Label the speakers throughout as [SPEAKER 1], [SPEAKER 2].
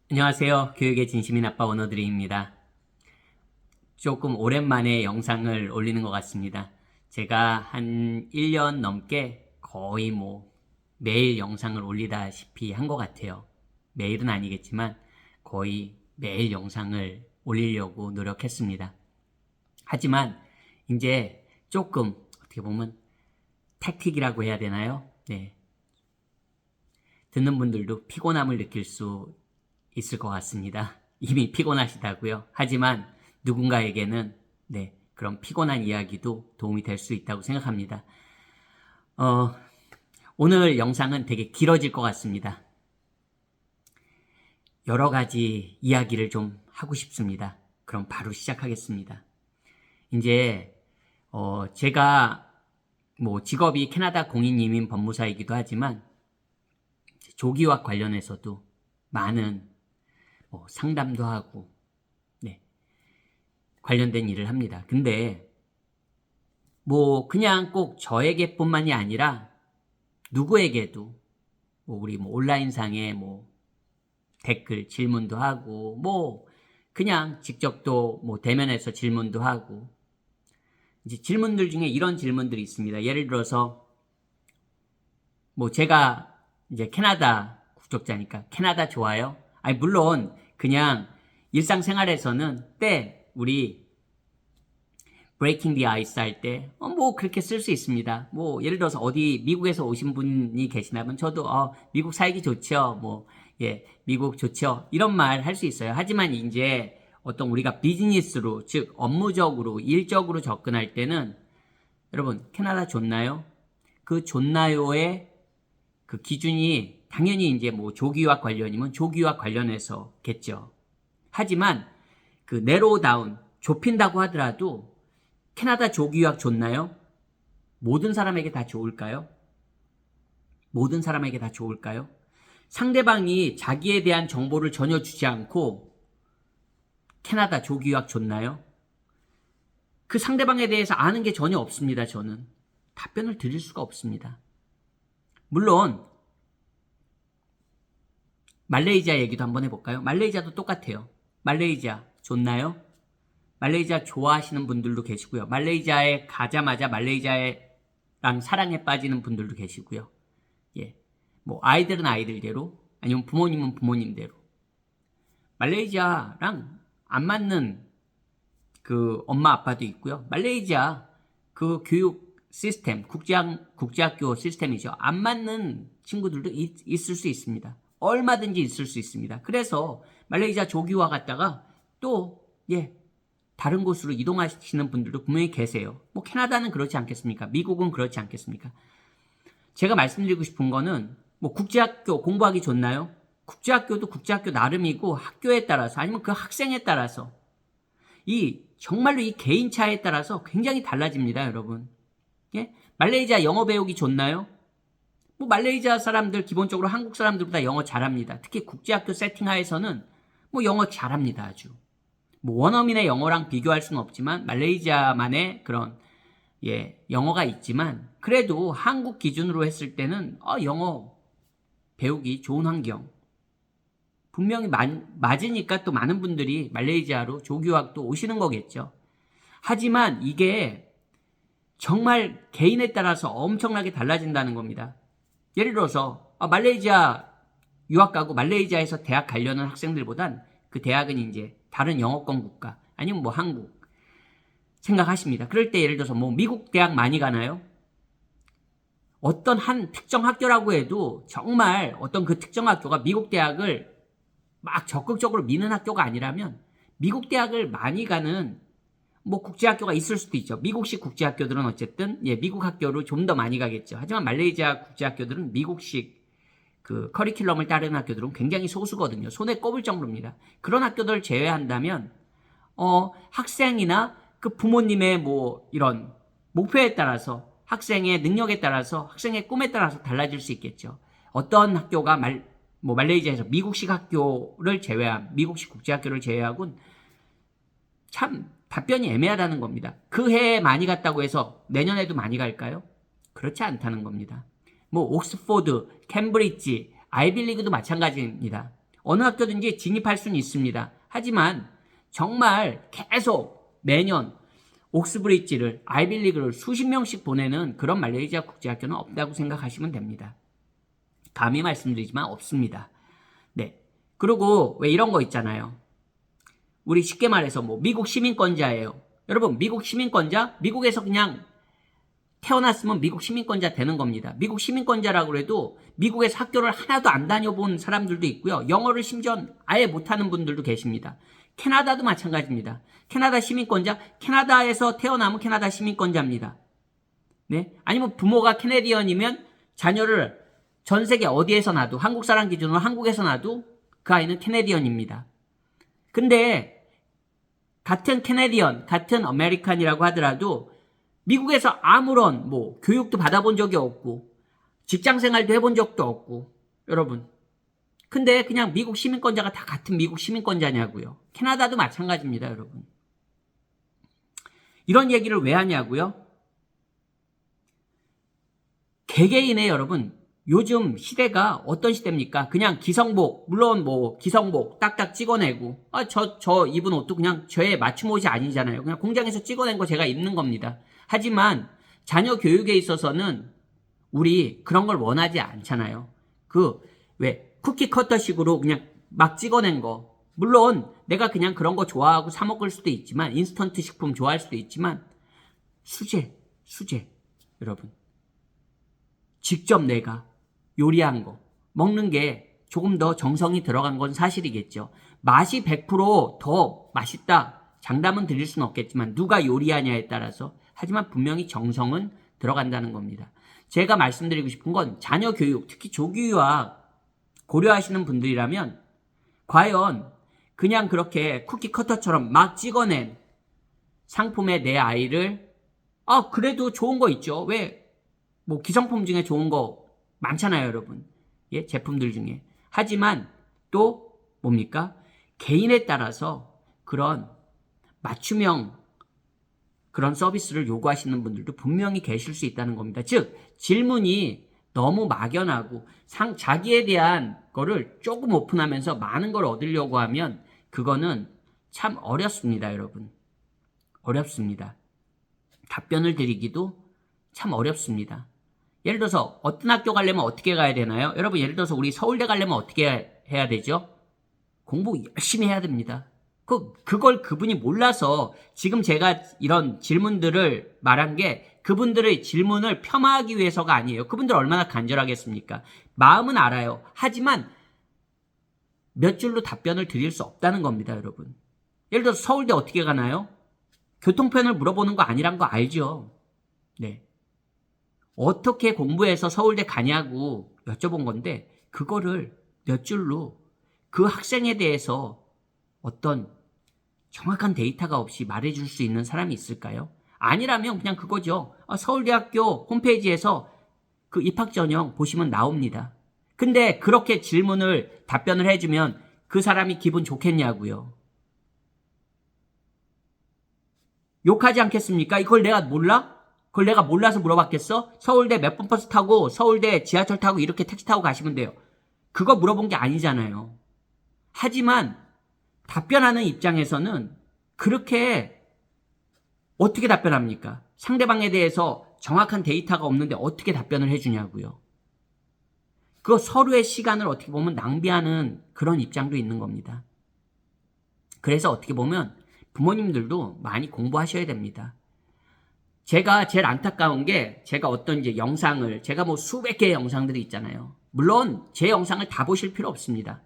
[SPEAKER 1] 안녕하세요. 교육의 진심인 아빠 원어드림입니다. 조금 오랜만에 영상을 올리는 것 같습니다. 제가 한 1년 넘게 거의 매일 영상을 올리다시피 한 것 같아요. 매일은 아니겠지만 거의 매일 영상을 올리려고 노력했습니다. 하지만 이제 조금 어떻게 보면 택틱이라고 해야 되나요? 네. 듣는 분들도 피곤함을 느낄 수 있을 것 같습니다. 이미 피곤하시다고요. 하지만 누군가에게는 그런 피곤한 이야기도 도움이 될 수 있다고 생각합니다. 오늘 영상은 되게 길어질 것 같습니다. 여러 가지 이야기를 좀 하고 싶습니다. 그럼 바로 시작하겠습니다. 이제 제가 직업이 캐나다 공인이민 법무사이기도 하지만 조기와 관련해서도 많은 상담도 하고 관련된 일을 합니다. 근데 그냥 꼭 저에게뿐만이 아니라 누구에게도 우리 온라인상에 댓글 질문도 하고 그냥 직접 또 대면해서 질문도 하고 이제 질문들 중에 이런 질문들이 있습니다. 예를 들어서 제가 이제 캐나다 국적자니까 캐나다 좋아요? 아니 물론 그냥 일상생활에서는 우리 breaking the ice 할 때 그렇게 쓸 수 있습니다. 예를 들어서 어디 미국에서 오신 분이 계시다면 저도 미국 살기 좋죠. 미국 좋죠. 이런 말 할 수 있어요. 하지만 이제 어떤 우리가 비즈니스로 즉 업무적으로 일적으로 접근할 때는 여러분 캐나다 좋나요? 그 좋나요의 그 기준이 당연히 이제 조기유학 관련이면 조기유학 관련해서겠죠. 하지만 그 내로우 다운 좁힌다고 하더라도 캐나다 조기유학 좋나요? 모든 사람에게 다 좋을까요? 모든 사람에게 다 좋을까요? 상대방이 자기에 대한 정보를 전혀 주지 않고 캐나다 조기유학 좋나요? 그 상대방에 대해서 아는 게 전혀 없습니다. 저는 답변을 드릴 수가 없습니다. 물론 말레이시아 얘기도 한번 해볼까요? 말레이시아도 똑같아요. 말레이시아 좋나요? 말레이시아 좋아하시는 분들도 계시고요. 말레이시아에 가자마자 말레이시아랑 사랑에 빠지는 분들도 계시고요. 아이들은 아이들대로 아니면 부모님은 부모님대로 말레이시아랑 안 맞는 그 엄마 아빠도 있고요. 말레이시아 그 교육 시스템 국제학교 시스템이죠. 안 맞는 친구들도 있을 수 있습니다. 얼마든지 있을 수 있습니다. 그래서 말레이시아 조기화 갔다가 또 다른 곳으로 이동하시는 분들도 분명히 계세요. 캐나다는 그렇지 않겠습니까? 미국은 그렇지 않겠습니까? 제가 말씀드리고 싶은 거는 국제학교 공부하기 좋나요? 국제학교도 국제학교 나름이고 학교에 따라서 아니면 그 학생에 따라서 정말로 이 개인차에 따라서 굉장히 달라집니다, 여러분. 말레이시아 영어 배우기 좋나요? 말레이시아 사람들 기본적으로 한국 사람들보다 영어 잘합니다. 특히 국제학교 세팅하에서는 영어 잘합니다, 아주. 원어민의 영어랑 비교할 수는 없지만 말레이시아만의 그런 영어가 있지만 그래도 한국 기준으로 했을 때는 영어 배우기 좋은 환경 분명히 맞으니까 또 많은 분들이 말레이시아로 조교학도 오시는 거겠죠. 하지만 이게 정말 개인에 따라서 엄청나게 달라진다는 겁니다. 예를 들어서 말레이시아 유학 가고 말레이시아에서 대학 가려는 학생들보단 그 대학은 이제 다른 영어권 국가 아니면 한국 생각하십니다. 그럴 때 예를 들어서 미국 대학 많이 가나요? 어떤 한 특정 학교라고 해도 정말 어떤 그 특정 학교가 미국 대학을 막 적극적으로 미는 학교가 아니라면 미국 대학을 많이 가는 국제학교가 있을 수도 있죠. 미국식 국제학교들은 어쨌든 미국 학교로 좀 더 많이 가겠죠. 하지만 말레이시아 국제학교들은 미국식 그 커리큘럼을 따르는 학교들은 굉장히 소수거든요. 손에 꼽을 정도입니다. 그런 학교들을 제외한다면 학생이나 그 부모님의 이런 목표에 따라서 학생의 능력에 따라서 학생의 꿈에 따라서 달라질 수 있겠죠. 어떤 학교가 말레이시아에서 미국식 학교를 제외한 미국식 국제학교를 제외하고는 참 답변이 애매하다는 겁니다. 그 해에 많이 갔다고 해서 내년에도 많이 갈까요? 그렇지 않다는 겁니다. 옥스포드, 캠브리지, 아이비리그도 마찬가지입니다. 어느 학교든지 진입할 수는 있습니다. 하지만 정말 계속 매년 옥스브리지를, 아이빌리그를 수십 명씩 보내는 그런 말레이시아 국제학교는 없다고 생각하시면 됩니다. 감히 말씀드리지만 없습니다. 네. 그리고 왜 이런 거 있잖아요. 우리 쉽게 말해서 뭐 미국 시민권자예요. 여러분, 미국 시민권자? 미국에서 그냥 태어났으면 미국 시민권자 되는 겁니다. 미국 시민권자라고 해도 미국에서 학교를 하나도 안 다녀본 사람들도 있고요. 영어를 심지어 아예 못하는 분들도 계십니다. 캐나다도 마찬가지입니다. 캐나다 시민권자, 캐나다에서 태어나면 캐나다 시민권자입니다. 네? 아니면 부모가 캐네디언이면 자녀를 전 세계 어디에서 놔도, 한국 사람 기준으로 한국에서 놔도 그 아이는 캐네디언입니다. 근데 같은 캐네디언, 같은 아메리칸이라고 하더라도 미국에서 아무런 뭐 교육도 받아본 적이 없고 직장 생활도 해본 적도 없고 여러분. 근데 그냥 미국 시민권자가 다 같은 미국 시민권자냐고요. 캐나다도 마찬가지입니다, 여러분. 이런 얘기를 왜 하냐고요? 개개인의 여러분, 요즘 시대가 어떤 시대입니까? 그냥 기성복, 물론 뭐 기성복 딱딱 찍어내고 저 입은 옷도 그냥 저의 맞춤 옷이 아니잖아요. 그냥 공장에서 찍어낸 거 제가 입는 겁니다. 하지만 자녀 교육에 있어서는 우리 그런 걸 원하지 않잖아요. 왜 쿠키 커터식으로 그냥 막 찍어낸 거. 물론 내가 그냥 그런 거 좋아하고 사 먹을 수도 있지만, 인스턴트 식품 좋아할 수도 있지만, 수제 여러분, 직접 내가 요리한 거 먹는 게 조금 더 정성이 들어간 건 사실이겠죠. 맛이 100% 더 맛있다 장담은 드릴 수는 없겠지만 누가 요리하냐에 따라서, 하지만 분명히 정성은 들어간다는 겁니다. 제가 말씀드리고 싶은 건 자녀 교육, 특히 조기유학 고려하시는 분들이라면 과연 그냥 그렇게 쿠키 커터처럼 막 찍어낸 상품에 내 아이를 그래도 좋은 거 있죠. 왜 뭐 기성품 중에 좋은 거 많잖아요, 여러분. 예, 제품들 중에. 하지만 또 뭡니까? 개인에 따라서 그런 맞춤형 그런 서비스를 요구하시는 분들도 분명히 계실 수 있다는 겁니다. 즉, 질문이 너무 막연하고 자기에 대한 거를 조금 오픈하면서 많은 걸 얻으려고 하면 그거는 참 어렵습니다, 여러분. 어렵습니다. 답변을 드리기도 참 어렵습니다. 예를 들어서 어떤 학교 가려면 어떻게 가야 되나요? 여러분, 예를 들어서 우리 서울대 가려면 어떻게 해야 되죠? 공부 열심히 해야 됩니다. 그걸 그분이 몰라서 지금 제가 이런 질문들을 말한 게 그분들의 질문을 폄하하기 위해서가 아니에요. 그분들 얼마나 간절하겠습니까? 마음은 알아요. 하지만 몇 줄로 답변을 드릴 수 없다는 겁니다, 여러분. 예를 들어서 서울대 어떻게 가나요? 교통편을 물어보는 거 아니란 거 알죠? 네. 어떻게 공부해서 서울대 가냐고 여쭤본 건데 그거를 몇 줄로 그 학생에 대해서 어떤 정확한 데이터가 없이 말해줄 수 있는 사람이 있을까요? 아니라면 그냥 그거죠. 서울대학교 홈페이지에서 그 입학 전형 보시면 나옵니다. 근데 그렇게 답변을 해주면 그 사람이 기분 좋겠냐고요. 욕하지 않겠습니까? 이걸 내가 몰라? 그걸 내가 몰라서 물어봤겠어? 서울대 몇 번 버스 타고 서울대 지하철 타고 이렇게 택시 타고 가시면 돼요. 그거 물어본 게 아니잖아요. 하지만 답변하는 입장에서는 그렇게 어떻게 답변합니까? 상대방에 대해서 정확한 데이터가 없는데 어떻게 답변을 해주냐고요. 그 서로의 시간을 어떻게 보면 낭비하는 그런 입장도 있는 겁니다. 그래서 어떻게 보면 부모님들도 많이 공부하셔야 됩니다. 제가 제일 안타까운 게 제가 어떤 이제 영상을, 제가 뭐 수백 개의 영상들이 있잖아요. 물론 제 영상을 다 보실 필요 없습니다.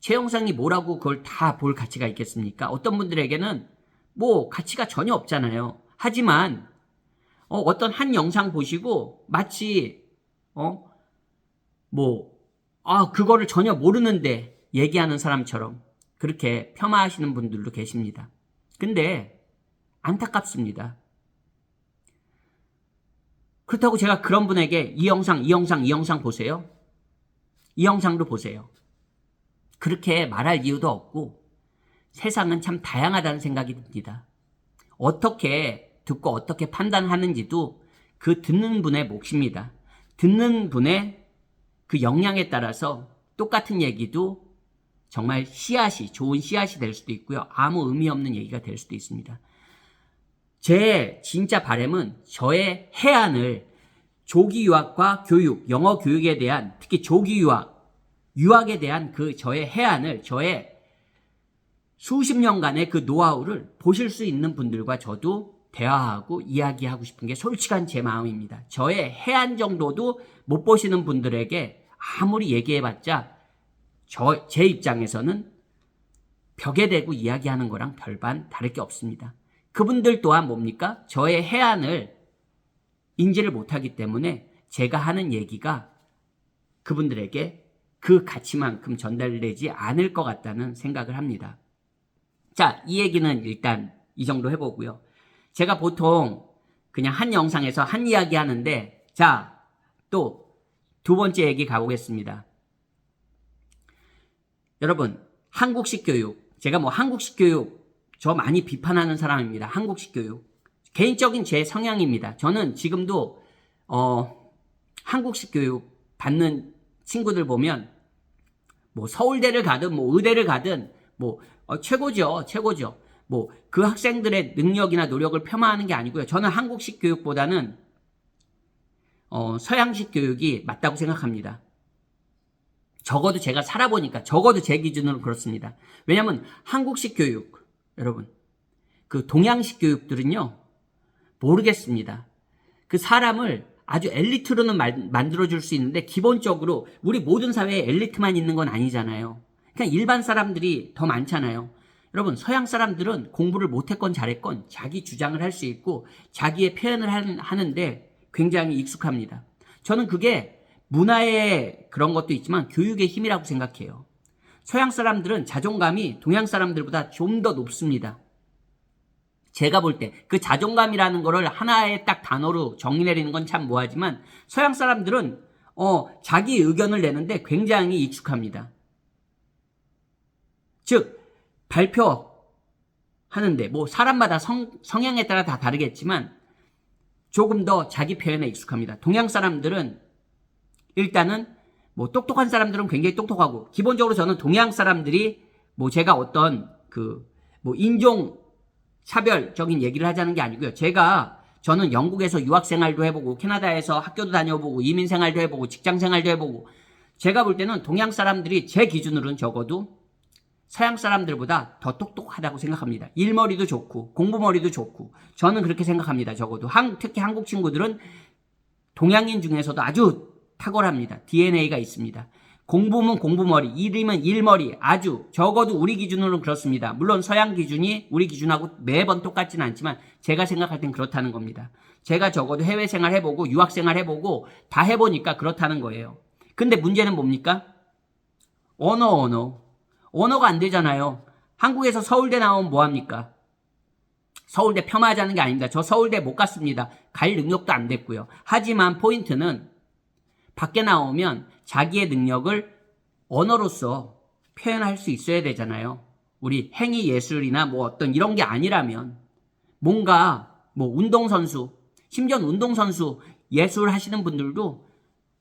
[SPEAKER 1] 제 영상이 뭐라고 그걸 다 볼 가치가 있겠습니까? 어떤 분들에게는 뭐 가치가 전혀 없잖아요. 하지만 어떤 한 영상 보시고 마치 그거를 전혀 모르는데 얘기하는 사람처럼 그렇게 폄하하시는 분들도 계십니다. 근데 안타깝습니다. 그렇다고 제가 그런 분에게 이 영상 보세요. 이 영상도 보세요. 그렇게 말할 이유도 없고 세상은 참 다양하다는 생각이 듭니다. 어떻게 듣고 어떻게 판단하는지도 그 듣는 분의 몫입니다. 듣는 분의 그 역량에 따라서 똑같은 얘기도 정말 씨앗이, 좋은 씨앗이 될 수도 있고요. 아무 의미 없는 얘기가 될 수도 있습니다. 제 진짜 바람은 저의 해안을 조기 유학과 교육, 영어 교육에 대한, 특히 조기 유학에 대한 그 저의 해안을, 저의 수십 년간의 그 노하우를 보실 수 있는 분들과 저도 대화하고 이야기하고 싶은 게 솔직한 제 마음입니다. 저의 해안 정도도 못 보시는 분들에게 아무리 얘기해봤자 제 입장에서는 벽에 대고 이야기하는 거랑 별반 다를 게 없습니다. 그분들 또한 뭡니까? 저의 해안을 인지를 못하기 때문에 제가 하는 얘기가 그분들에게 그 가치만큼 전달되지 않을 것 같다는 생각을 합니다. 자, 이 얘기는 일단 이 정도 해보고요. 제가 보통 그냥 한 영상에서 한 이야기 하는데, 자, 또 두 번째 얘기 가보겠습니다. 여러분, 한국식 교육, 제가 뭐 한국식 교육 저 많이 비판하는 사람입니다. 한국식 교육 개인적인 제 성향입니다. 저는 지금도 한국식 교육 받는 친구들 보면 뭐 서울대를 가든 뭐 의대를 가든 뭐 최고죠. 뭐 그 학생들의 능력이나 노력을 폄하하는 게 아니고요. 저는 한국식 교육보다는 서양식 교육이 맞다고 생각합니다. 적어도 제가 살아보니까, 적어도 제 기준으로 그렇습니다. 왜냐하면 한국식 교육, 여러분, 그 동양식 교육들은요, 모르겠습니다. 그 사람을 아주 엘리트로는 만들어줄 수 있는데 기본적으로 우리 모든 사회에 엘리트만 있는 건 아니잖아요. 그냥 일반 사람들이 더 많잖아요. 여러분, 서양 사람들은 공부를 못했건 잘했건 자기 주장을 할 수 있고 자기의 표현을 하는데 굉장히 익숙합니다. 저는 그게 문화의 그런 것도 있지만 교육의 힘이라고 생각해요. 서양 사람들은 자존감이 동양 사람들보다 좀 더 높습니다. 제가 볼 때 그 자존감이라는 거를 하나의 딱 단어로 정의 내리는 건 참 뭐하지만 서양 사람들은 자기 의견을 내는데 굉장히 익숙합니다. 즉 발표하는데 뭐 사람마다 성향에 따라 다 다르겠지만 조금 더 자기 표현에 익숙합니다. 동양 사람들은 일단은 뭐 똑똑한 사람들은 굉장히 똑똑하고, 기본적으로 저는 동양 사람들이 뭐 제가 어떤 뭐 인종 차별적인 얘기를 하자는 게 아니고요. 저는 영국에서 유학 생활도 해보고 캐나다에서 학교도 다녀보고 이민 생활도 해보고 직장 생활도 해보고, 제가 볼 때는 동양 사람들이 제 기준으로는 적어도 서양 사람들보다 더 똑똑하다고 생각합니다. 일머리도 좋고 공부머리도 좋고, 저는 그렇게 생각합니다. 적어도 특히 한국 친구들은 동양인 중에서도 아주 탁월합니다. DNA가 있습니다. 공부면 공부머리, 일이면 일머리, 아주 적어도 우리 기준으로는 그렇습니다. 물론 서양 기준이 우리 기준하고 매번 똑같지는 않지만 제가 생각할 땐 그렇다는 겁니다. 제가 적어도 해외 생활 해보고 유학 생활 해보고 다 해보니까 그렇다는 거예요. 근데 문제는 뭡니까? 언어가 안 되잖아요. 한국에서 서울대 나오면 뭐합니까? 서울대 폄하하자는 게 아닙니다. 저 서울대 못 갔습니다. 갈 능력도 안 됐고요. 하지만 포인트는 밖에 나오면 자기의 능력을 언어로서 표현할 수 있어야 되잖아요. 우리 행위 예술이나 뭐 어떤 이런 게 아니라면 뭔가 뭐 운동선수, 심지어 운동선수 예술 하시는 분들도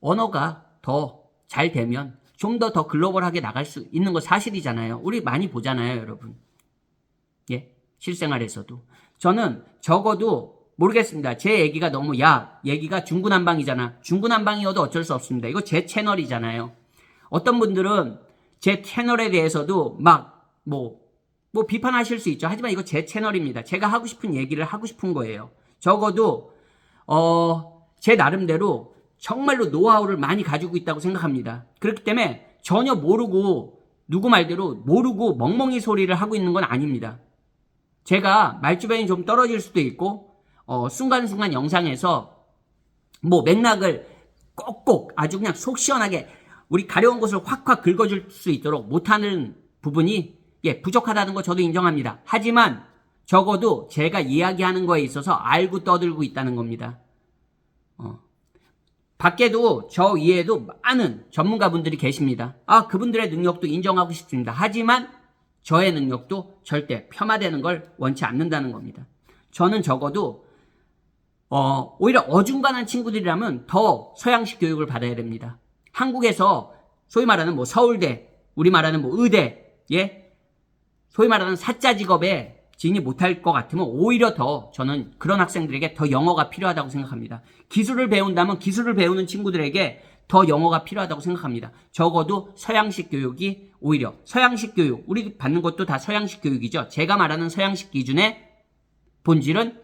[SPEAKER 1] 언어가 더 잘 되면 좀 더 글로벌하게 나갈 수 있는 거 사실이잖아요. 우리 많이 보잖아요, 여러분. 예, 실생활에서도. 저는 적어도 모르겠습니다. 제 얘기가 너무 얘기가 중구난방이잖아. 중구난방이어도 어쩔 수 없습니다. 이거 제 채널이잖아요. 어떤 분들은 제 채널에 대해서도 뭐 비판하실 수 있죠. 하지만 이거 제 채널입니다. 제가 하고 싶은 얘기를 하고 싶은 거예요. 적어도 제 나름대로 정말로 노하우를 많이 가지고 있다고 생각합니다. 그렇기 때문에 전혀 모르고, 누구 말대로 모르고 멍멍이 소리를 하고 있는 건 아닙니다. 제가 말주변이 좀 떨어질 수도 있고 순간순간 영상에서 뭐 맥락을 꼭꼭 아주 그냥 속 시원하게 우리 가려운 곳을 확확 긁어줄 수 있도록 못하는 부분이 부족하다는 거 저도 인정합니다. 하지만 적어도 제가 이야기하는 거에 있어서 알고 떠들고 있다는 겁니다. 밖에도 저 위에도 많은 전문가분들이 계십니다. 그분들의 능력도 인정하고 싶습니다. 하지만 저의 능력도 절대 폄하되는 걸 원치 않는다는 겁니다. 저는 적어도 오히려 어중간한 친구들이라면 더 서양식 교육을 받아야 됩니다. 한국에서 소위 말하는 뭐 서울대, 우리 말하는 뭐 의대, 예? 소위 말하는 사자 직업에 진입 못할 것 같으면 오히려 더 저는 그런 학생들에게 더 영어가 필요하다고 생각합니다. 기술을 배운다면 기술을 배우는 친구들에게 더 영어가 필요하다고 생각합니다. 적어도 서양식 교육이 오히려 서양식 교육, 우리 받는 것도 다 서양식 교육이죠. 제가 말하는 서양식 기준의 본질은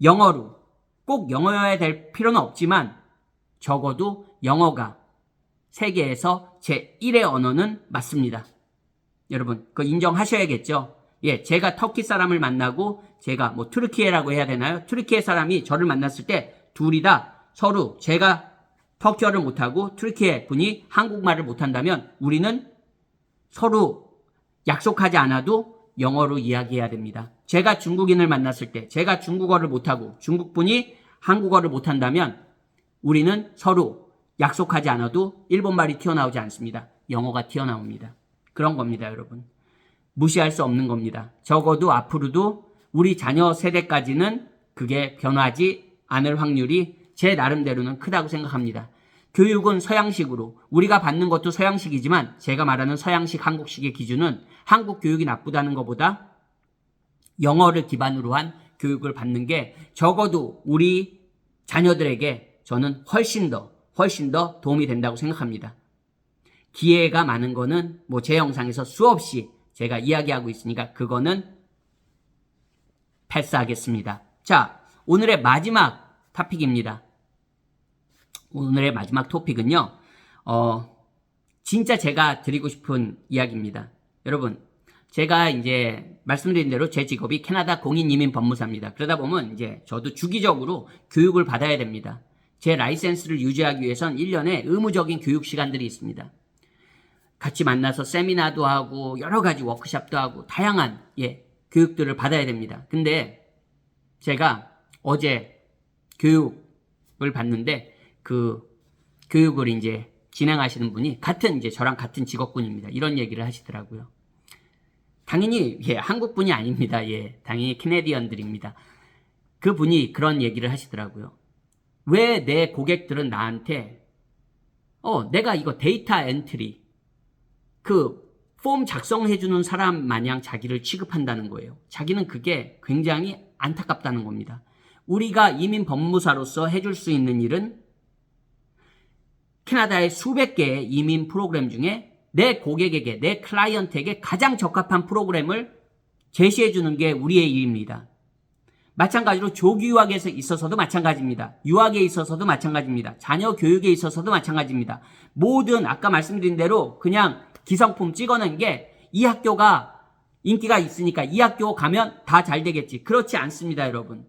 [SPEAKER 1] 영어로 꼭 영어여야 될 필요는 없지만 적어도 영어가 세계에서 제1의 언어는 맞습니다. 여러분 그거 인정하셔야겠죠. 예, 제가 터키 사람을 만나고 제가 뭐 트르키예라고 해야 되나요? 트르키예 사람이 저를 만났을 때 둘이 다 서로 제가 터키어를 못하고 트르키예 분이 한국말을 못한다면 우리는 서로 약속하지 않아도 영어로 이야기해야 됩니다. 제가 중국인을 만났을 때 제가 중국어를 못하고 중국 분이 한국어를 못한다면 우리는 서로 약속하지 않아도 일본말이 튀어나오지 않습니다. 영어가 튀어나옵니다. 그런 겁니다, 여러분. 무시할 수 없는 겁니다. 적어도 앞으로도 우리 자녀 세대까지는 그게 변하지 않을 확률이 제 나름대로는 크다고 생각합니다. 교육은 서양식으로 우리가 받는 것도 서양식이지만 제가 말하는 서양식 한국식의 기준은 한국 교육이 나쁘다는 것보다 영어를 기반으로 한 교육을 받는 게 적어도 우리 자녀들에게 저는 훨씬 더 도움이 된다고 생각합니다. 기회가 많은 거는 뭐 제 영상에서 수없이 제가 이야기하고 있으니까 그거는 패스하겠습니다. 자, 오늘의 마지막 토픽입니다. 오늘의 마지막 토픽은요. 진짜 제가 드리고 싶은 이야기입니다. 여러분, 제가 이제 말씀드린 대로 제 직업이 캐나다 공인이민 법무사입니다. 그러다 보면 이제 저도 주기적으로 교육을 받아야 됩니다. 제 라이센스를 유지하기 위해선 1년에 의무적인 교육 시간들이 있습니다. 같이 만나서 세미나도 하고 여러 가지 워크숍도 하고 다양한 교육들을 받아야 됩니다. 근데 제가 어제 교육을 받는데 그 교육을 이제 진행하시는 분이 이제 저랑 같은 직업군입니다. 이런 얘기를 하시더라고요. 당연히 한국 분이 아닙니다. 당연히 캐네디언들입니다. 그 분이 그런 얘기를 하시더라고요. 왜 내 고객들은 나한테 내가 이거 데이터 엔트리 그 폼 작성해주는 사람 마냥 자기를 취급한다는 거예요. 자기는 그게 굉장히 안타깝다는 겁니다. 우리가 이민 법무사로서 해줄 수 있는 일은 캐나다의 수백 개의 이민 프로그램 중에 내 고객에게, 내 클라이언트에게 가장 적합한 프로그램을 제시해주는 게 우리의 일입니다. 마찬가지로 조기 유학에 있어서도 마찬가지입니다. 유학에 있어서도 마찬가지입니다. 자녀 교육에 있어서도 마찬가지입니다. 모든 아까 말씀드린 대로 그냥 기성품 찍어낸 게 이 학교가 인기가 있으니까 이 학교 가면 다 잘 되겠지. 그렇지 않습니다, 여러분.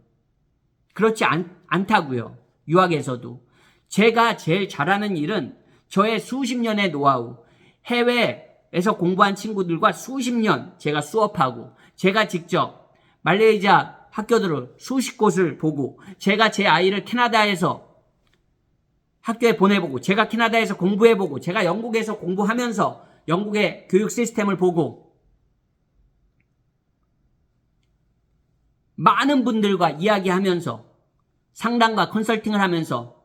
[SPEAKER 1] 그렇지 않다고요. 유학에서도. 제가 제일 잘하는 일은 저의 수십 년의 노하우, 해외에서 공부한 친구들과 수십 년 제가 수업하고 제가 직접 말레이시아 학교들을 수십 곳을 보고 제가 제 아이를 캐나다에서 학교에 보내보고 제가 캐나다에서 공부해보고 제가 영국에서 공부하면서 영국의 교육 시스템을 보고 많은 분들과 이야기하면서 상담과 컨설팅을 하면서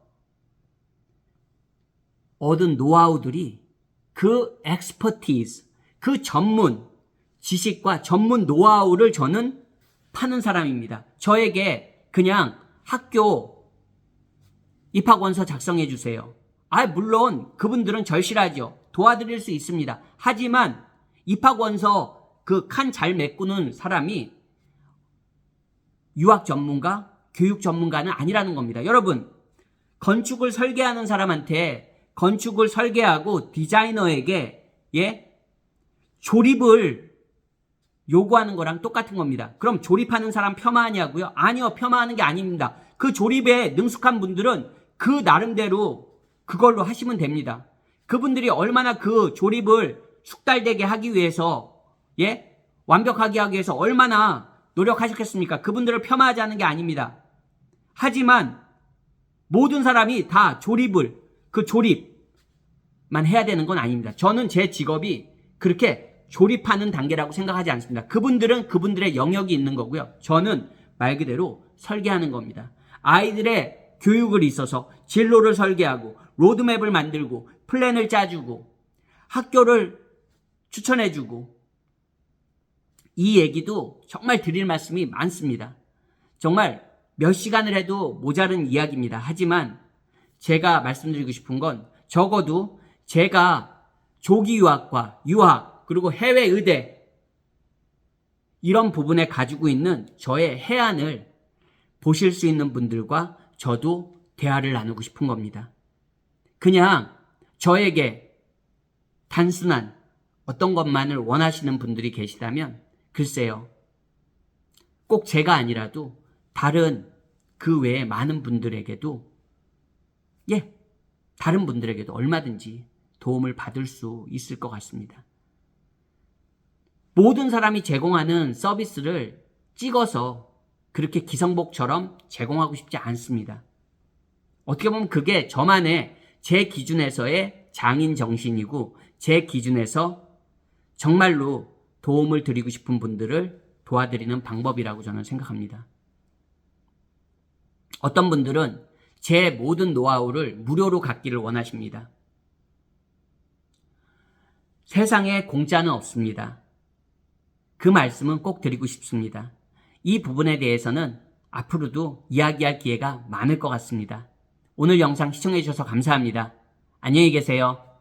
[SPEAKER 1] 얻은 노하우들이 그 엑스퍼티즈, 그 전문 지식과 전문 노하우를 저는 파는 사람입니다. 저에게 그냥 학교 입학원서 작성해 주세요. 물론 그분들은 절실하죠. 도와드릴 수 있습니다. 하지만 입학원서 그 칸 잘 메꾸는 사람이 유학 전문가, 교육 전문가는 아니라는 겁니다. 여러분, 건축을 설계하는 사람한테 건축을 설계하고 디자이너에게 조립을 요구하는 거랑 똑같은 겁니다. 그럼 조립하는 사람 폄하하냐고요? 아니요, 폄하하는 게 아닙니다. 그 조립에 능숙한 분들은 그 나름대로 그걸로 하시면 됩니다. 그분들이 얼마나 그 조립을 숙달되게 하기 위해서 완벽하게 하기 위해서 얼마나 노력하셨겠습니까? 그분들을 폄하하지 않는 게 아닙니다. 하지만 모든 사람이 다 그 조립만 해야 되는 건 아닙니다. 저는 제 직업이 그렇게 조립하는 단계라고 생각하지 않습니다. 그분들은 그분들의 영역이 있는 거고요. 저는 말 그대로 설계하는 겁니다. 아이들의 교육을 있어서 진로를 설계하고 로드맵을 만들고 플랜을 짜주고 학교를 추천해주고, 이 얘기도 정말 드릴 말씀이 많습니다. 정말 몇 시간을 해도 모자른 이야기입니다. 하지만 제가 말씀드리고 싶은 건 적어도 제가 조기 유학과 유학 그리고 해외 의대 이런 부분에 가지고 있는 저의 해안을 보실 수 있는 분들과 저도 대화를 나누고 싶은 겁니다. 그냥 저에게 단순한 어떤 것만을 원하시는 분들이 계시다면 글쎄요. 꼭 제가 아니라도 다른 그 외에 많은 분들에게도 다른 분들에게도 얼마든지 도움을 받을 수 있을 것 같습니다. 모든 사람이 제공하는 서비스를 찍어서 그렇게 기성복처럼 제공하고 싶지 않습니다. 어떻게 보면 그게 저만의 제 기준에서의 장인 정신이고 제 기준에서 정말로 도움을 드리고 싶은 분들을 도와드리는 방법이라고 저는 생각합니다. 어떤 분들은 제 모든 노하우를 무료로 갖기를 원하십니다. 세상에 공짜는 없습니다. 그 말씀은 꼭 드리고 싶습니다. 이 부분에 대해서는 앞으로도 이야기할 기회가 많을 것 같습니다. 오늘 영상 시청해 주셔서 감사합니다. 안녕히 계세요.